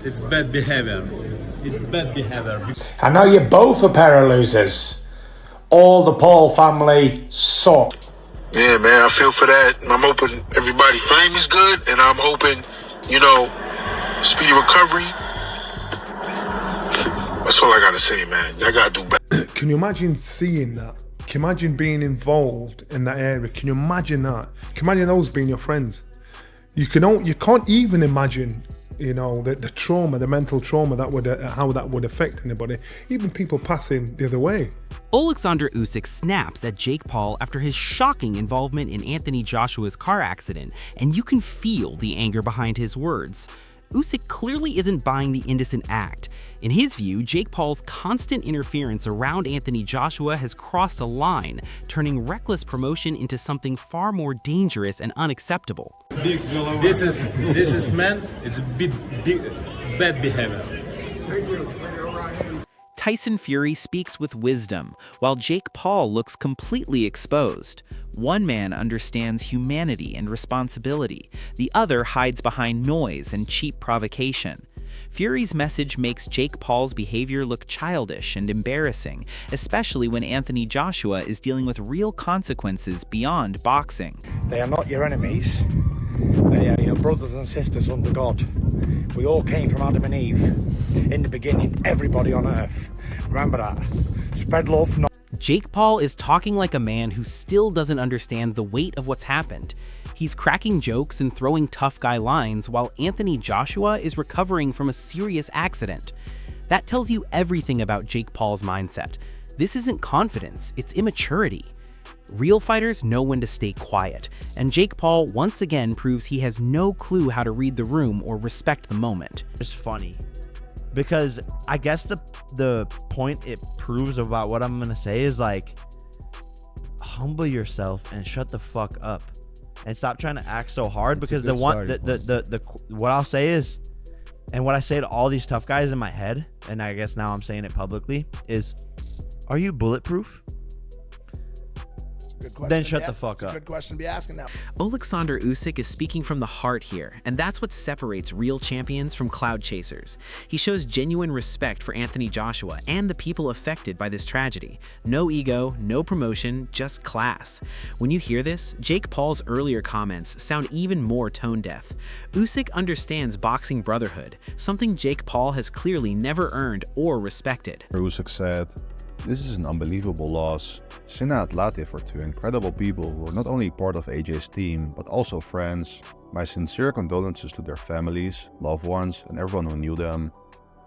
It's bad behavior. It's bad behavior. I know you're both a pair of losers. All the Paul family suck. Yeah, man, I feel for that. I'm hoping everybody fame is good, and I'm hoping, speedy recovery. That's all I gotta say, man. Y'all gotta do better. Can you imagine seeing that? Can you imagine being involved in that area? Can you imagine that? Can you imagine those being your friends? You can't even imagine, the trauma, the mental trauma how that would affect anybody. Even people passing the other way. Oleksandr Usyk snaps at Jake Paul after his shocking involvement in Anthony Joshua's car accident, and you can feel the anger behind his words. Usyk clearly isn't buying the innocent act. In his view, Jake Paul's constant interference around Anthony Joshua has crossed a line, turning reckless promotion into something far more dangerous and unacceptable. This is man. It's a bit bad behavior. Tyson Fury speaks with wisdom, while Jake Paul looks completely exposed. One man understands humanity and responsibility. The other hides behind noise and cheap provocation. Fury's message makes Jake Paul's behavior look childish and embarrassing, especially when Anthony Joshua is dealing with real consequences beyond boxing. They are not your enemies. They are your brothers and sisters under God. We all came from Adam and Eve. In the beginning, everybody on earth. Remember that. Spread love, not... Jake Paul is talking like a man who still doesn't understand the weight of what's happened. He's cracking jokes and throwing tough guy lines while Anthony Joshua is recovering from a serious accident. That tells you everything about Jake Paul's mindset. This isn't confidence, it's immaturity. Real fighters know when to stay quiet, and Jake Paul once again proves he has no clue how to read the room or respect the moment. It's funny because I guess the point it proves about what I'm gonna say is like, humble yourself and shut the fuck up and stop trying to act so hard. Because what I'll say is, and what I say to all these tough guys in my head, and I guess now I'm saying it publicly, is, are you bulletproof? Then shut the fuck up. Good question to be asking now. Oleksandr Usyk is speaking from the heart here, and that's what separates real champions from cloud chasers. He shows genuine respect for Anthony Joshua and the people affected by this tragedy. No ego, no promotion, just class. When you hear this, Jake Paul's earlier comments sound even more tone-deaf. Usyk understands boxing brotherhood, something Jake Paul has clearly never earned or respected. Usyk said, "This is an unbelievable loss. Sinna Atlatif are two incredible people who were not only part of AJ's team, but also friends. My sincere condolences to their families, loved ones, and everyone who knew them.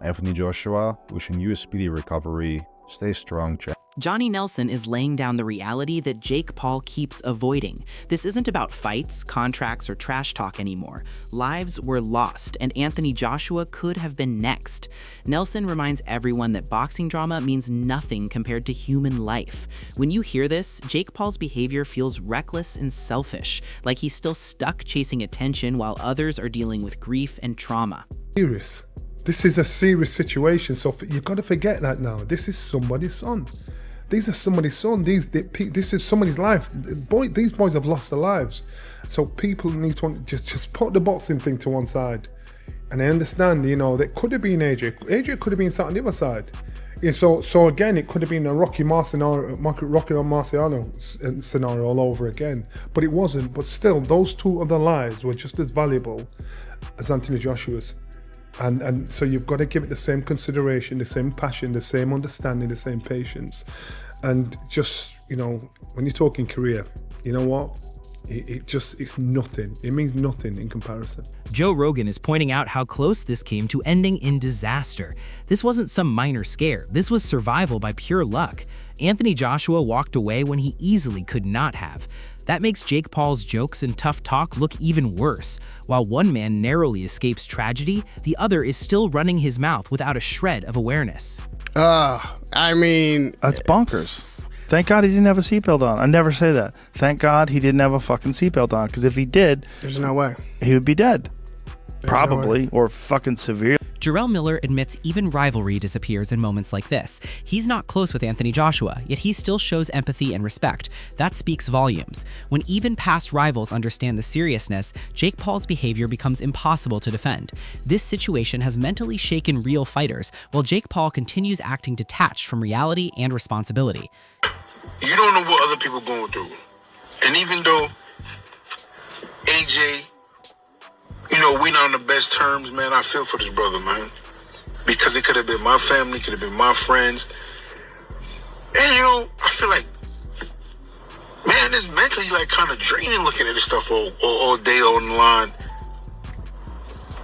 Anthony Joshua, wishing you a speedy recovery. Stay strong, champ." Johnny Nelson is laying down the reality that Jake Paul keeps avoiding. This isn't about fights, contracts, or trash talk anymore. Lives were lost, and Anthony Joshua could have been next. Nelson reminds everyone that boxing drama means nothing compared to human life. When you hear this, Jake Paul's behavior feels reckless and selfish, like he's still stuck chasing attention while others are dealing with grief and trauma. Serious. This is a serious situation, so you've got to forget that now. This is somebody's son. These are somebody's son. This is somebody's life. These boys have lost their lives. So people need to just put the boxing thing to one side. And I understand, that could have been AJ. AJ could have been sat on the other side. Yeah, so again, it could have been a Rocky Marciano scenario all over again. But it wasn't. But still, those two other lives were just as valuable as Anthony Joshua's. And so you've got to give it the same consideration, the same passion, the same understanding, the same patience. And just, when you're talking career, you know what? It's nothing. It means nothing in comparison. Joe Rogan is pointing out how close this came to ending in disaster. This wasn't some minor scare. This was survival by pure luck. Anthony Joshua walked away when he easily could not have. That makes Jake Paul's jokes and tough talk look even worse. While one man narrowly escapes tragedy, the other is still running his mouth without a shred of awareness. I mean... That's bonkers. Thank God he didn't have a seatbelt on. I never say that. Thank God he didn't have a fucking seatbelt on, because if he did... There's no way. He would be dead. There's Probably, no way. or fucking severe. Jarrell Miller admits even rivalry disappears in moments like this. He's not close with Anthony Joshua, yet he still shows empathy and respect. That speaks volumes. When even past rivals understand the seriousness, Jake Paul's behavior becomes impossible to defend. This situation has mentally shaken real fighters, while Jake Paul continues acting detached from reality and responsibility. You don't know what other people are going through. And even though AJ, you know, we're not on the best terms, man, I feel for this brother, man. Because it could have been my family, could have been my friends. And, you know, I feel like, man, it's mentally, like, kind of draining looking at this stuff all day on the line.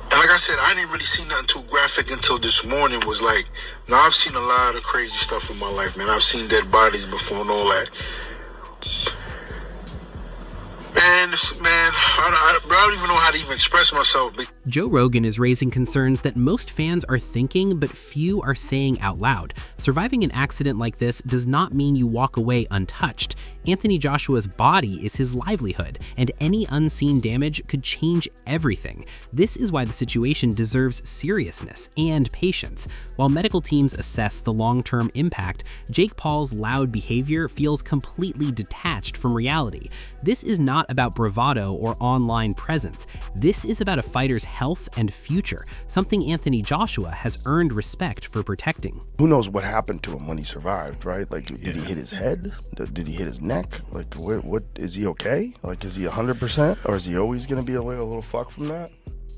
And like I said, I didn't really see nothing too graphic until this morning. Was like, now I've seen a lot of crazy stuff in my life, man. I've seen dead bodies before and all that. Man, I don't even know how to even express myself. Joe Rogan is raising concerns that most fans are thinking, but few are saying out loud. Surviving an accident like this does not mean you walk away untouched. Anthony Joshua's body is his livelihood, and any unseen damage could change everything. This is why the situation deserves seriousness and patience. While medical teams assess the long-term impact, Jake Paul's loud behavior feels completely detached from reality. This is not about bravado or online presence. This is about a fighter's health and future, something Anthony Joshua has earned respect for protecting. Who knows what happened to him when he survived, right? Like, did he hit his head? Did he hit his neck? Like, what is he okay? Like, is he 100%? Or is he always going to be a little fuck from that?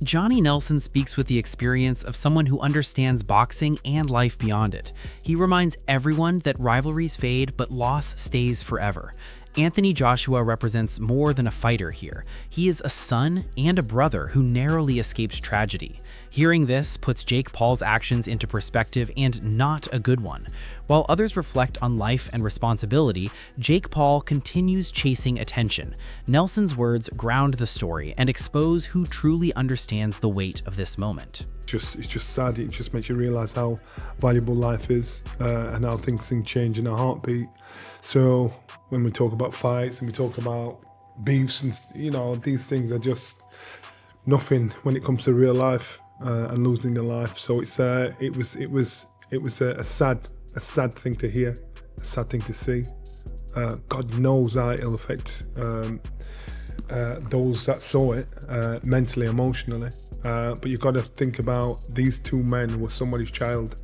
Johnny Nelson speaks with the experience of someone who understands boxing and life beyond it. He reminds everyone that rivalries fade, but loss stays forever. Anthony Joshua represents more than a fighter here. He is a son and a brother who narrowly escapes tragedy. Hearing this puts Jake Paul's actions into perspective, and not a good one. While others reflect on life and responsibility, Jake Paul continues chasing attention. Nelson's words ground the story and expose who truly understands the weight of this moment. It's just sad. It just makes you realize how valuable life is and how things can change in a heartbeat. So when we talk about fights and we talk about beefs and, you know, these things are just nothing when it comes to real life and losing a life. So it was a sad thing to hear, a sad thing to see. God knows how it'll affect those that saw it mentally, emotionally. But you've got to think about these two men were somebody's child,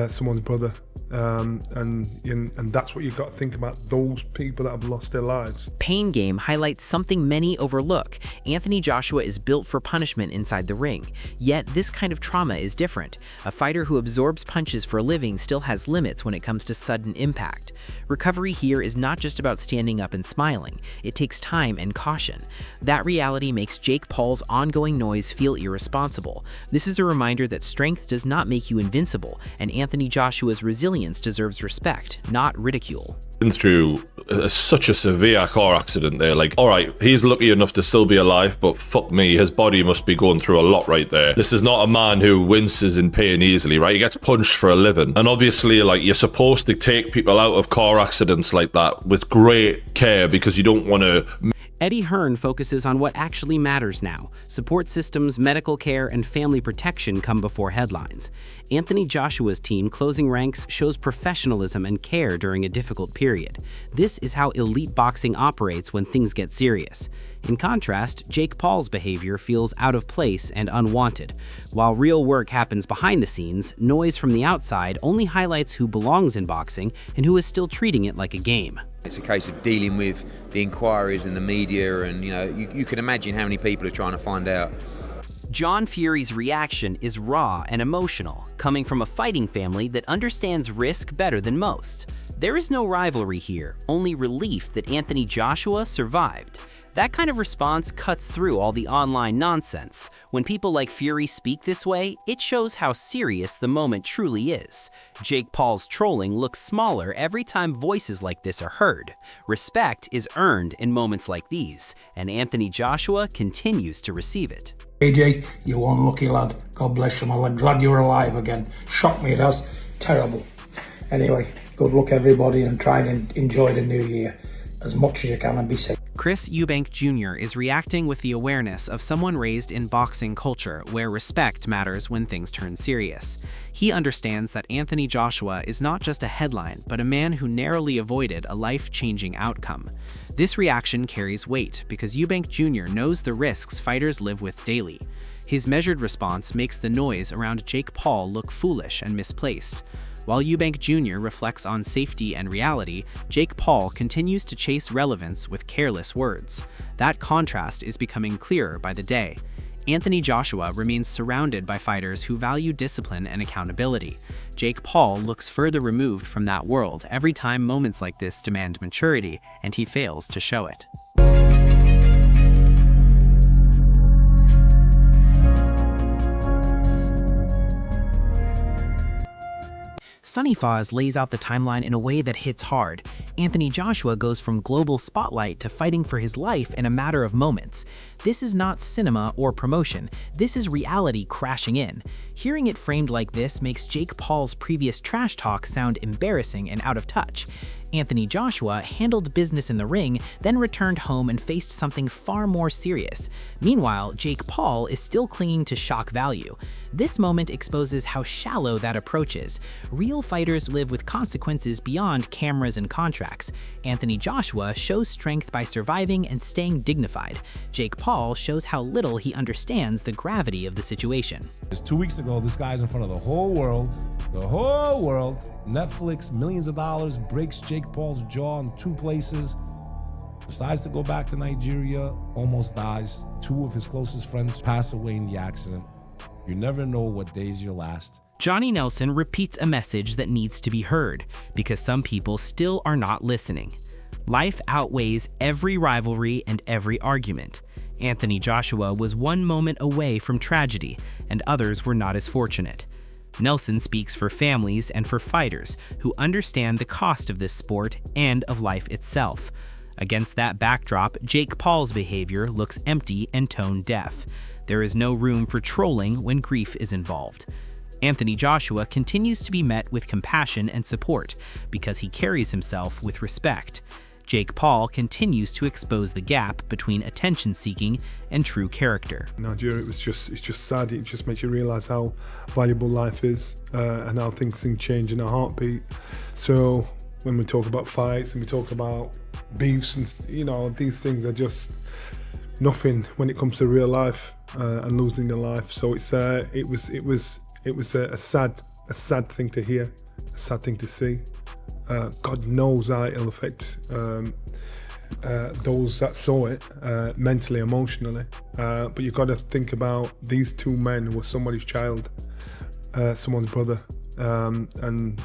someone's brother, and that's what you've got to think about, those people that have lost their lives. Pain Game highlights something many overlook. Anthony Joshua is built for punishment inside the ring, yet this kind of trauma is different. A fighter who absorbs punches for a living still has limits when it comes to sudden impact. Recovery here is not just about standing up and smiling. It takes time and caution. That reality makes Jake Paul's ongoing noise feel irresponsible. This is a reminder that strength does not make you invincible, and Anthony Joshua's resilience deserves respect, not ridicule. Been through such a severe car accident there. Like, all right, he's lucky enough to still be alive, but fuck me, his body must be going through a lot right there. This is not a man who winces in pain easily, right? He gets punched for a living. And obviously, like, you're supposed to take people out of car accidents like that with great care because you don't want to... Eddie Hearn focuses on what actually matters now. Support systems, medical care, and family protection come before headlines. Anthony Joshua's team closing ranks shows professionalism and care during a difficult period. This is how elite boxing operates when things get serious. In contrast, Jake Paul's behavior feels out of place and unwanted. While real work happens behind the scenes, noise from the outside only highlights who belongs in boxing and who is still treating it like a game. It's a case of dealing with the inquiries and the media, and you can imagine how many people are trying to find out. John Fury's reaction is raw and emotional, coming from a fighting family that understands risk better than most. There is no rivalry here, only relief that Anthony Joshua survived. That kind of response cuts through all the online nonsense. When people like Fury speak this way, it shows how serious the moment truly is. Jake Paul's trolling looks smaller every time voices like this are heard. Respect is earned in moments like these, and Anthony Joshua continues to receive it. AJ, you're one lucky lad. God bless you, man. I'm glad you're alive again. Shocked me, it has. Terrible. Anyway, good luck everybody, and try and enjoy the new year as much as you can and be safe. Chris Eubank Jr. is reacting with the awareness of someone raised in boxing culture where respect matters when things turn serious. He understands that Anthony Joshua is not just a headline, but a man who narrowly avoided a life-changing outcome. This reaction carries weight because Eubank Jr. knows the risks fighters live with daily. His measured response makes the noise around Jake Paul look foolish and misplaced. While Eubank Jr. reflects on safety and reality, Jake Paul continues to chase relevance with careless words. That contrast is becoming clearer by the day. Anthony Joshua remains surrounded by fighters who value discipline and accountability. Jake Paul looks further removed from that world every time moments like this demand maturity, and he fails to show it. Sunny Foz lays out the timeline in a way that hits hard. Anthony Joshua goes from global spotlight to fighting for his life in a matter of moments. This is not cinema or promotion. This is reality crashing in. Hearing it framed like this makes Jake Paul's previous trash talk sound embarrassing and out of touch. Anthony Joshua handled business in the ring, then returned home and faced something far more serious. Meanwhile, Jake Paul is still clinging to shock value. This moment exposes how shallow that approach is. Real fighters live with consequences beyond cameras and contracts. Anthony Joshua shows strength by surviving and staying dignified. Jake Paul shows how little he understands the gravity of the situation. Just 2 weeks ago, this guy's in front of the whole world. Netflix, millions of dollars, breaks Jake Paul's jaw in 2 places. Decides to go back to Nigeria, almost dies. 2 of his closest friends pass away in the accident. You never know what day's your last. Johnny Nelson repeats a message that needs to be heard, because some people still are not listening. Life outweighs every rivalry and every argument. Anthony Joshua was one moment away from tragedy, and others were not as fortunate. Nelson speaks for families and for fighters who understand the cost of this sport and of life itself. Against that backdrop, Jake Paul's behavior looks empty and tone-deaf. There is no room for trolling when grief is involved. Anthony Joshua continues to be met with compassion and support because he carries himself with respect. Jake Paul continues to expose the gap between attention-seeking and true character. Nigeria, it's just sad. It just makes you realize how valuable life is and how things can change in a heartbeat. So when we talk about fights and we talk about beefs and these things are just nothing when it comes to real life and losing your life. So it was a sad thing to hear, a sad thing to see. God knows how it'll affect those that saw it mentally, emotionally. But you've got to think about these 2 men who were somebody's child, someone's brother. And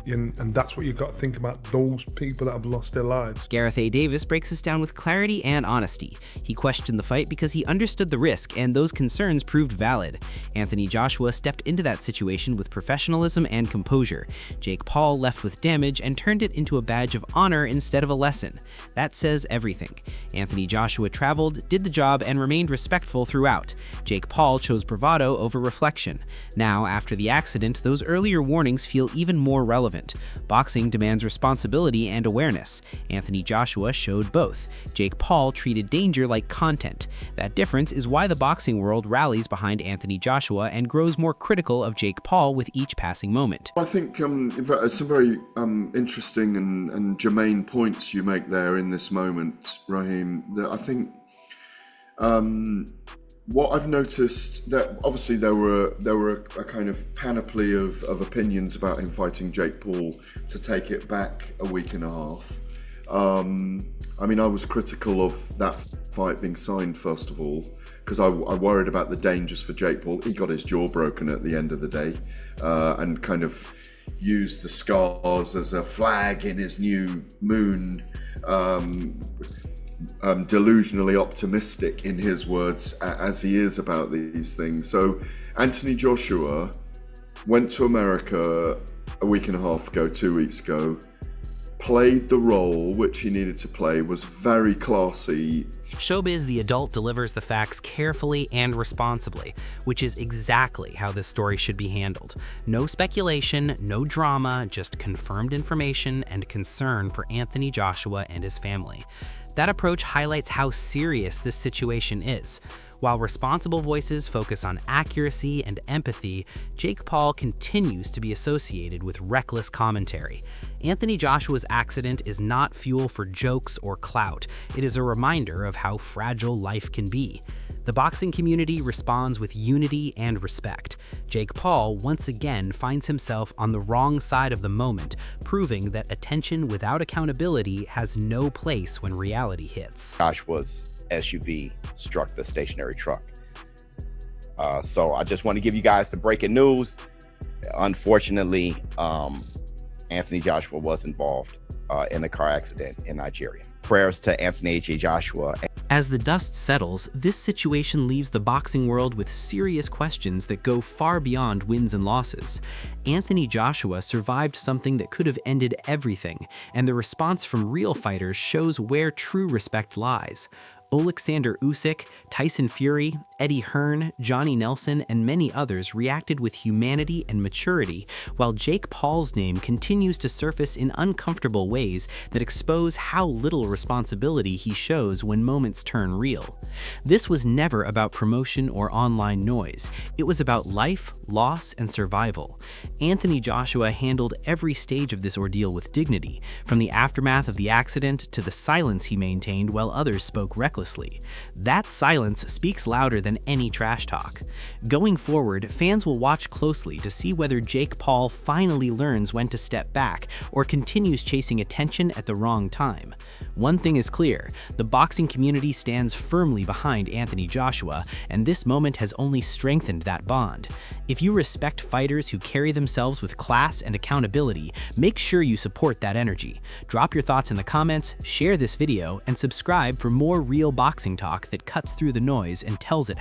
that's what you've got to think about, those people that have lost their lives. Gareth A. Davis breaks this down with clarity and honesty. He questioned the fight because he understood the risk, and those concerns proved valid. Anthony Joshua stepped into that situation with professionalism and composure. Jake Paul left with damage and turned it into a badge of honor instead of a lesson. That says everything. Anthony Joshua traveled, did the job, and remained respectful throughout. Jake Paul chose bravado over reflection. Now, after the accident, those earlier warnings feel even more relevant. Boxing demands responsibility and awareness. Anthony Joshua showed both. Jake Paul treated danger like content. That difference is why the boxing world rallies behind Anthony Joshua and grows more critical of Jake Paul with each passing moment. I think it's some very interesting and germane points you make there in this moment, Raheem. That I think what I've noticed, that obviously there were a kind of panoply of opinions about him fighting Jake Paul to take it back a week and a half. I mean, I was critical of that fight being signed, first of all, because I worried about the dangers for Jake Paul. He got his jaw broken at the end of the day and kind of used the scars as a flag in his new moon. Delusionally optimistic, in his words, as he is about these things. So Anthony Joshua went to America a week and a half ago, 2 weeks ago, played the role which he needed to play, was very classy. Showbiz the adult delivers the facts carefully and responsibly, which is exactly how this story should be handled. No speculation, no drama, just confirmed information and concern for Anthony Joshua and his family. That approach highlights how serious this situation is. While responsible voices focus on accuracy and empathy, Jake Paul continues to be associated with reckless commentary. Anthony Joshua's accident is not fuel for jokes or clout. It is a reminder of how fragile life can be. The boxing community responds with unity and respect. Jake Paul once again finds himself on the wrong side of the moment, proving that attention without accountability has no place when reality hits. Joshua's SUV struck the stationary truck. So I just want to give you guys the breaking news. Unfortunately, Anthony Joshua was involved in a car accident in Nigeria. Prayers to Anthony J. Joshua. As the dust settles, this situation leaves the boxing world with serious questions that go far beyond wins and losses. Anthony Joshua survived something that could have ended everything, and the response from real fighters shows where true respect lies. Oleksandr Usyk, Tyson Fury, Eddie Hearn, Johnny Nelson, and many others reacted with humanity and maturity, while Jake Paul's name continues to surface in uncomfortable ways that expose how little responsibility he shows when moments turn real. This was never about promotion or online noise. It was about life, loss, and survival. Anthony Joshua handled every stage of this ordeal with dignity, from the aftermath of the accident to the silence he maintained while others spoke recklessly. That silence speaks louder than any trash talk. Going forward, fans will watch closely to see whether Jake Paul finally learns when to step back or continues chasing attention at the wrong time. One thing is clear, the boxing community stands firmly behind Anthony Joshua, and this moment has only strengthened that bond. If you respect fighters who carry themselves with class and accountability, make sure you support that energy. Drop your thoughts in the comments, share this video, and subscribe for more real boxing talk that cuts through the noise and tells it how